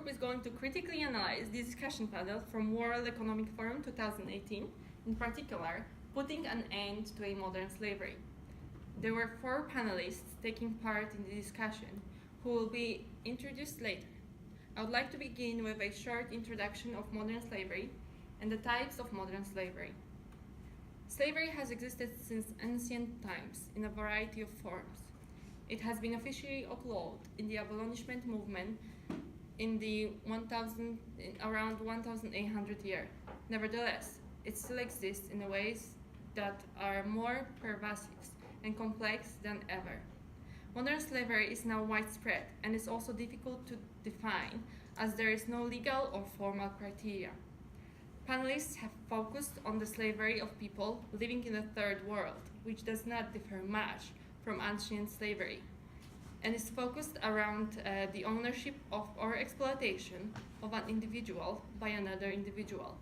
group is going to critically analyze the discussion panel from World Economic Forum 2018, in particular, putting an end to a modern slavery. There were 4 panelists taking part in the discussion, who will be introduced later. I would like to begin with a short introduction of modern slavery and the types of modern slavery. Slavery has existed since ancient times in a variety of forms. It has been officially outlawed in the abolishment movement in the around 1800 year. Nevertheless, it still exists in ways that are more pervasive and complex than ever. Modern slavery is now widespread and is also difficult to define, as there is no legal or formal criteria. Panelists have focused on the slavery of people living in the Third World, which does not differ much from ancient slavery, and is focused around the ownership of or exploitation of an individual by another individual.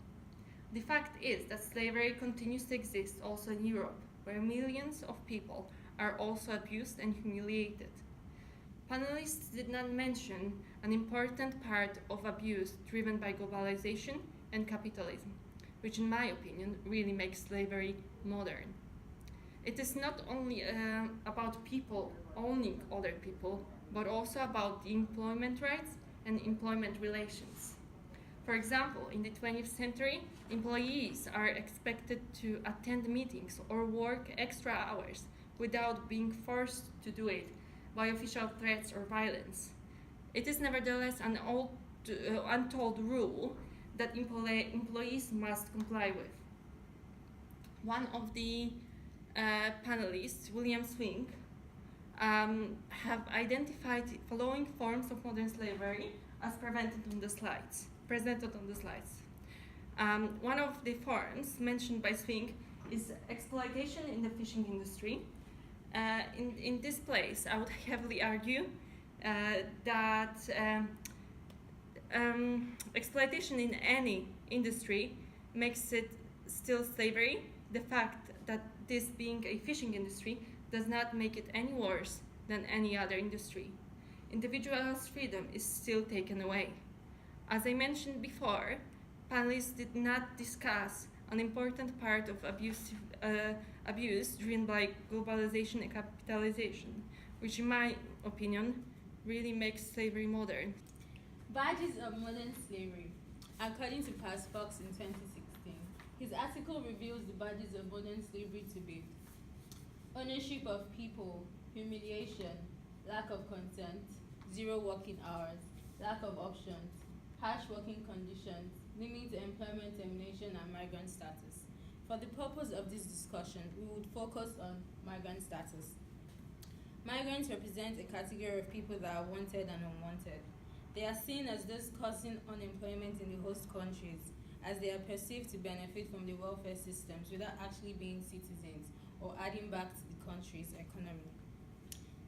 The fact is that slavery continues to exist also in Europe, where millions of people are also abused and humiliated. Panelists did not mention an important part of abuse driven by globalization and capitalism, which in my opinion really makes slavery modern. It is not only about people owning other people, but also about the employment rights and employment relations. For example, in the 20th century, employees are expected to attend meetings or work extra hours without being forced to do it by official threats or violence. It is nevertheless an untold rule that employees must comply with. One of the panelists, William Swink, have identified the following forms of modern slavery as presented on the slides. One of the forms mentioned by Swink is exploitation in the fishing industry. In this place, I would heavily argue that exploitation in any industry makes it still slavery. The fact that this being a fishing industry does not make it any worse than any other industry. Individual's freedom is still taken away. As I mentioned before, panelists did not discuss an important part of abuse driven by globalization and capitalization, which in my opinion really makes slavery modern. Badges of modern slavery. According to Paz Fox in 2016, his article reveals the badges of modern slavery to be ownership of people, humiliation, lack of consent, 0 working hours, lack of options, harsh working conditions, limit to employment termination, and migrant status. For the purpose of this discussion, we would focus on migrant status. Migrants represent a category of people that are wanted and unwanted. They are seen as those causing unemployment in the host countries, as they are perceived to benefit from the welfare systems without actually being citizens or adding back to the country's economy.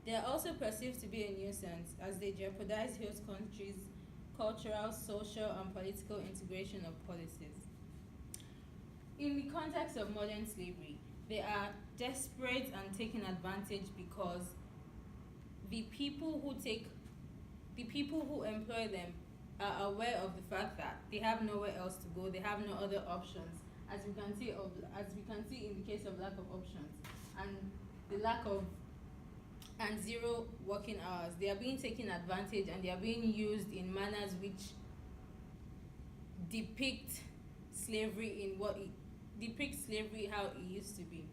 They are also perceived to be a nuisance, as they jeopardize host countries' cultural, social, and political integration of policies. In the context of modern slavery, they are desperate and taken advantage because the people who employ them are aware of the fact that they have nowhere else to go, they have no other options, as we can see in the case of lack of options and the lack of and 0 working hours. They are being taken advantage and they are being used in manners which depict slavery how it used to be.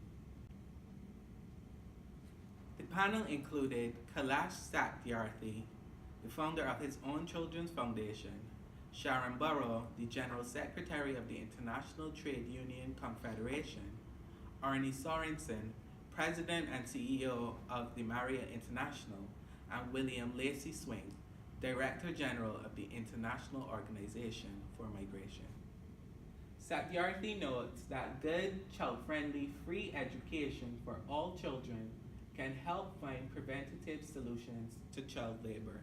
The panel included Kailash Satyarthi, the founder of his own children's foundation, Sharon Burrow, the General Secretary of the International Trade Union Confederation, Arnie Sorensen, President and CEO of the Marriott International, and William Lacey Swink, Director General of the International Organization for Migration. Satyarthi notes that good, child-friendly, free education for all children can help find preventative solutions to child labor.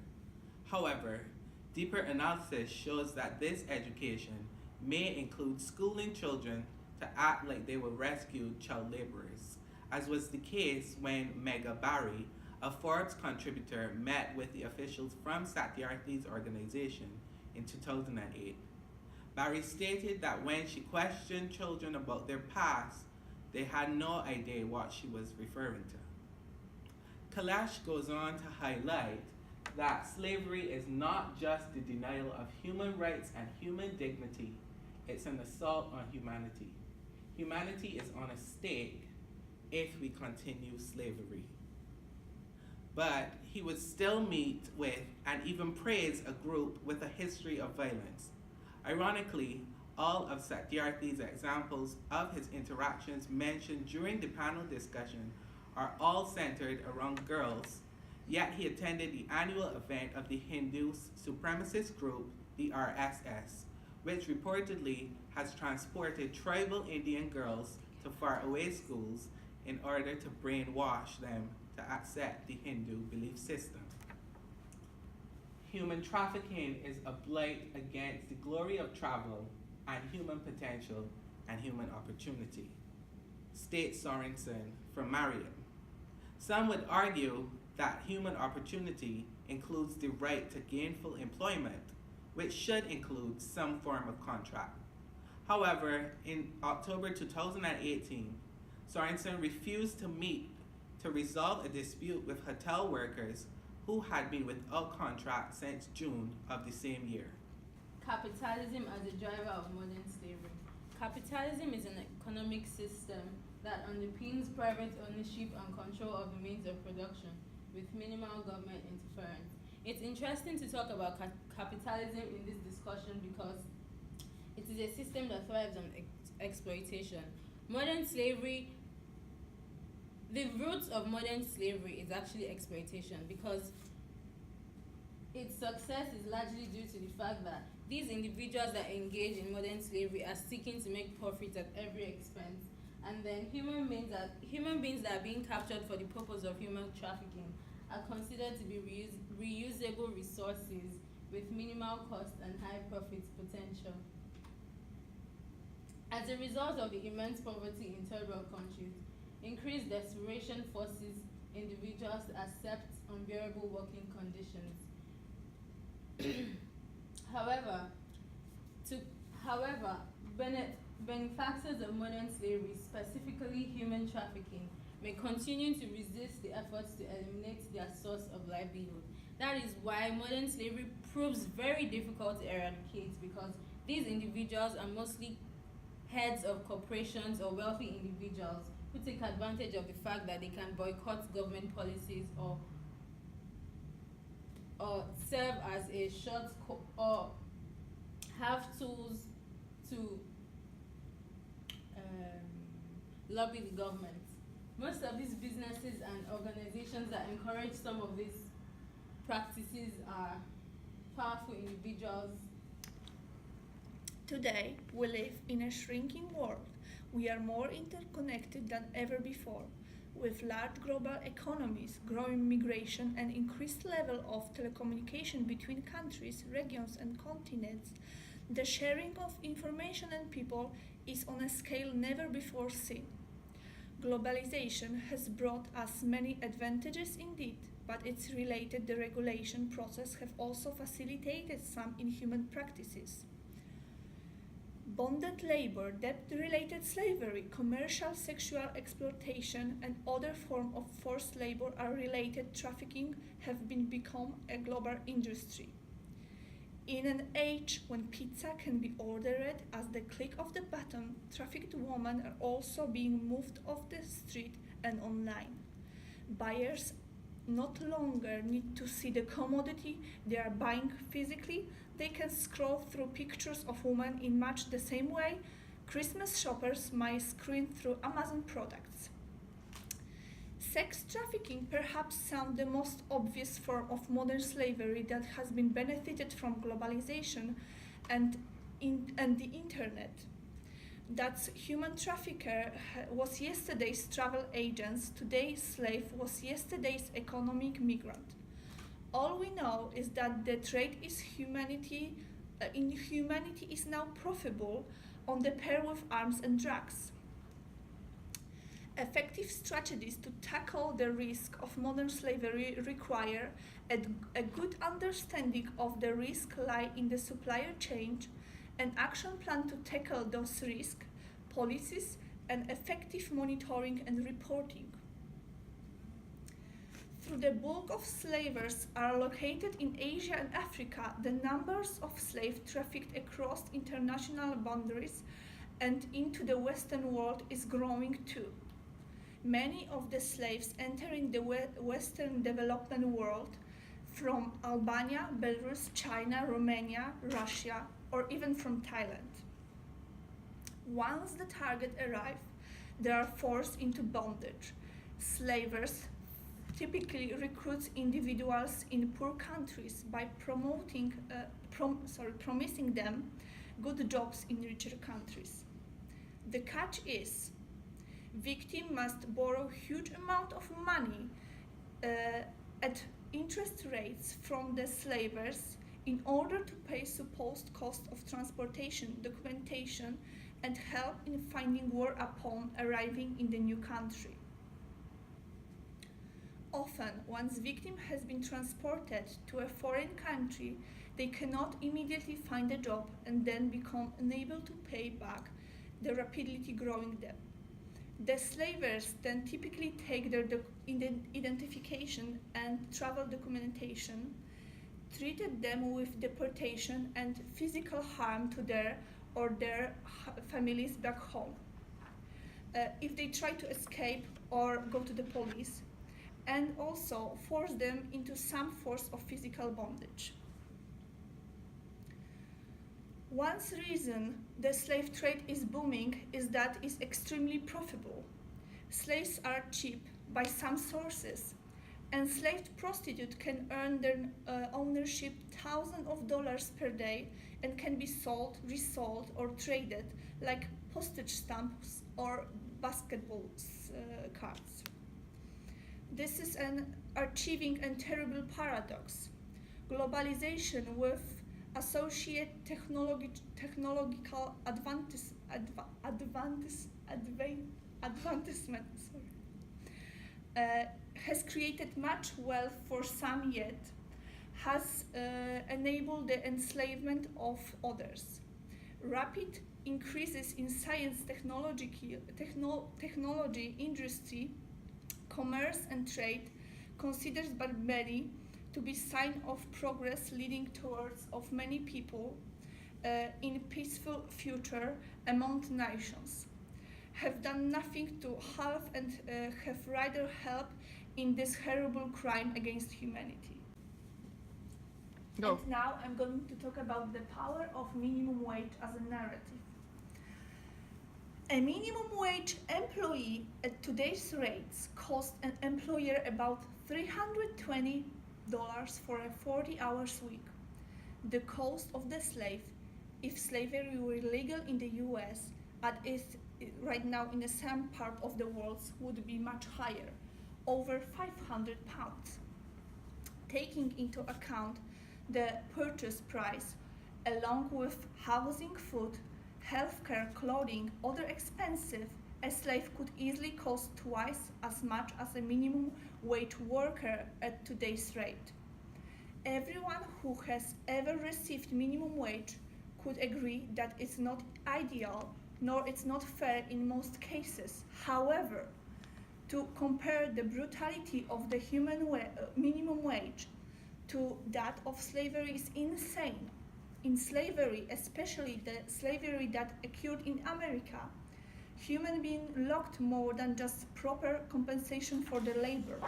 However, deeper analysis shows that this education may include schooling children to act like they were rescued child laborers, as was the case when Megha Bari, a Forbes contributor, met with the officials from Satyarthi's organization in 2008. Barry stated that when she questioned children about their past, they had no idea what she was referring to. Kalash goes on to highlight that slavery is not just the denial of human rights and human dignity, it's an assault on humanity. Humanity is on a stake if we continue slavery. But he would still meet with and even praise a group with a history of violence. Ironically, all of Satyarthi's examples of his interactions mentioned during the panel discussion are all centered around girls, yet he attended the annual event of the Hindu supremacist group, the RSS, which reportedly has transported tribal Indian girls to faraway schools in order to brainwash them to accept the Hindu belief system. Human trafficking is a blight against the glory of travel and human potential and human opportunity, states Sorensen from Mariam. Some would argue that human opportunity includes the right to gainful employment, which should include some form of contract. However, in October 2018, Sorensen refused to meet to resolve a dispute with hotel workers who had been without contract since June of the same year. Capitalism as a driver of modern slavery. Capitalism is an economic system that underpins private ownership and control of the means of production with minimal government interference. It's interesting to talk about capitalism in this discussion because it is a system that thrives on exploitation. Modern slavery, the roots of modern slavery is actually exploitation because its success is largely due to the fact that these individuals that engage in modern slavery are seeking to make profits at every expense, and then human beings that are being captured for the purpose of human trafficking are considered to be reusable resources with minimal cost and high profit potential. As a result of the immense poverty in third world countries, increased desperation forces individuals to accept unbearable working conditions. However, benefactors of modern slavery, specifically human trafficking, may continue to resist the efforts to eliminate their source of livelihood. That is why modern slavery proves very difficult to eradicate because these individuals are mostly heads of corporations or wealthy individuals who take advantage of the fact that they can boycott government policies or serve as a or have tools to lobby the government. Most of these businesses and organizations that encourage some of these practices are powerful individuals. Today, we live in a shrinking world. We are more interconnected than ever before. With large global economies, growing migration, and increased level of telecommunication between countries, regions, and continents, the sharing of information and people is on a scale never before seen. Globalization has brought us many advantages indeed, but its related deregulation process have also facilitated some inhuman practices. Bonded labor, debt-related slavery, commercial sexual exploitation, and other forms of forced labor are related trafficking have become a global industry. In an age when pizza can be ordered as the click of the button, trafficked women are also being moved off the street and online. Buyers not longer need to see the commodity they are buying physically. They can scroll through pictures of women in much the same way Christmas shoppers might screen through Amazon products. Sex trafficking perhaps sounds the most obvious form of modern slavery that has been benefited from globalization and the internet. That human trafficker was yesterday's travel agent, today's slave was yesterday's economic migrant. All we know is that the trade in humanity is now profitable on the pair with arms and drugs. Effective strategies to tackle the risk of modern slavery require a good understanding of the risk lie in the supply chain, an action plan to tackle those risks, policies, and effective monitoring and reporting. Though the bulk of slavers are located in Asia and Africa, the numbers of slaves trafficked across international boundaries and into the Western world is growing too. Many of the slaves entering the Western development world from Albania, Belarus, China, Romania, Russia, or even from Thailand. Once the target arrive, they are forced into bondage. Slavers typically recruit individuals in poor countries by promising them good jobs in richer countries. The catch is, victim must borrow huge amount of money at interest rates from the slavers in order to pay supposed cost of transportation, documentation, and help in finding work upon arriving in the new country. Often, once victim has been transported to a foreign country, they cannot immediately find a job and then become unable to pay back the rapidly growing debt. The slavers then typically take their identification and travel documentation, treated them with deportation and physical harm to their or their families back home. If they try to escape or go to the police, and also force them into some form of physical bondage. One reason the slave trade is booming is that it's extremely profitable. Slaves are cheap by some sources. Enslaved prostitutes can earn their ownership thousands of dollars per day and can be sold, resold, or traded like postage stamps or basketball cards. This is an achieving and terrible paradox. Globalization with associated technological advancement has created much wealth for some, yet has enabled the enslavement of others. Rapid increases in science, technology, industry, commerce and trade, considered by many to be sign of progress leading towards of many people in peaceful future among nations, have done nothing to help and have rather helped in this horrible crime against humanity. Go. And now I'm going to talk about the power of minimum wage as a narrative. A minimum wage employee at today's rates costs an employer about $320 for a 40 hours week. The cost of the slave, if slavery were legal in the US, as is right now in some part of the world, would be much higher, over 500 pounds. Taking into account the purchase price, along with housing, food, healthcare, clothing, other expenses, a slave could easily cost twice as much as a minimum wage worker at today's rate. Everyone who has ever received minimum wage could agree that it's not ideal, nor it's not fair in most cases. However, to compare the brutality of the minimum wage to that of slavery is insane. In slavery, especially the slavery that occurred in America, human beings lost more than just proper compensation for their labor.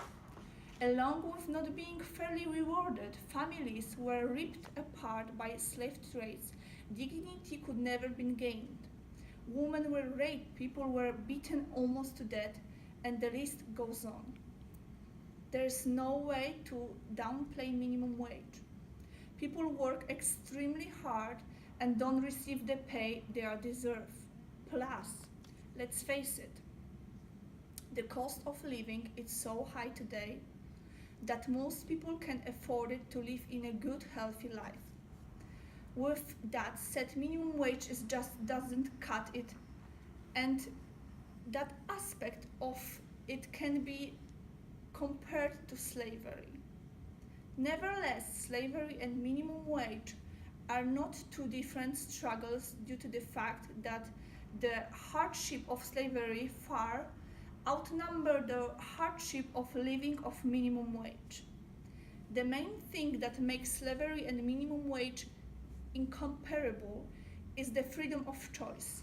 Along with not being fairly rewarded, families were ripped apart by slave trades. Dignity could never be gained. Women were raped, people were beaten almost to death, and the list goes on. There is no way to downplay minimum wage. People work extremely hard and don't receive the pay they deserve. Plus, let's face it, the cost of living is so high today that most people can afford it to live in a good, healthy life. With that said, minimum wage just doesn't cut it, and that aspect of it can be compared to slavery. Nevertheless, slavery and minimum wage are not two different struggles due to the fact that the hardship of slavery far outnumber the hardship of living off minimum wage. The main thing that makes slavery and minimum wage incomparable is the freedom of choice.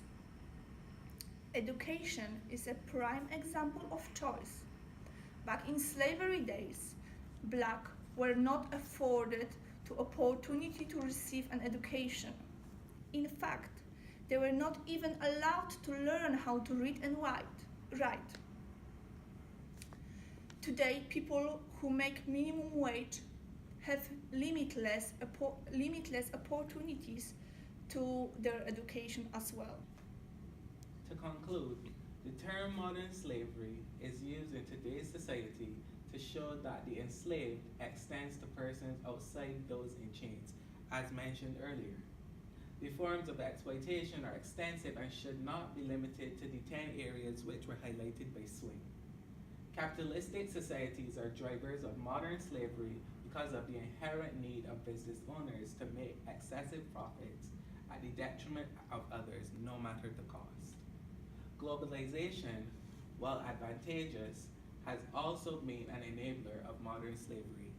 Education is a prime example of choice. Back in slavery days, black were not afforded the opportunity to receive an education. In fact, they were not even allowed to learn how to read and write. Today, people who make minimum wage have limitless opportunities to their education as well. To conclude, the term modern slavery is used in today's society to show that the enslaved extends to persons outside those in chains, as mentioned earlier. The forms of exploitation are extensive and should not be limited to the 10 areas which were highlighted by Swing. Capitalistic societies are drivers of modern slavery because of the inherent need of business owners to make excessive profits at the detriment of others, no matter the cost. Globalization, while advantageous, has also been an enabler of modern slavery.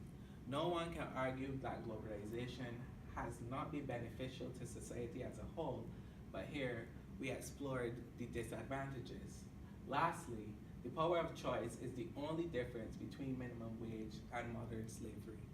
No one can argue that globalization has not been beneficial to society as a whole, but here we explored the disadvantages. Lastly, the power of choice is the only difference between minimum wage and modern slavery.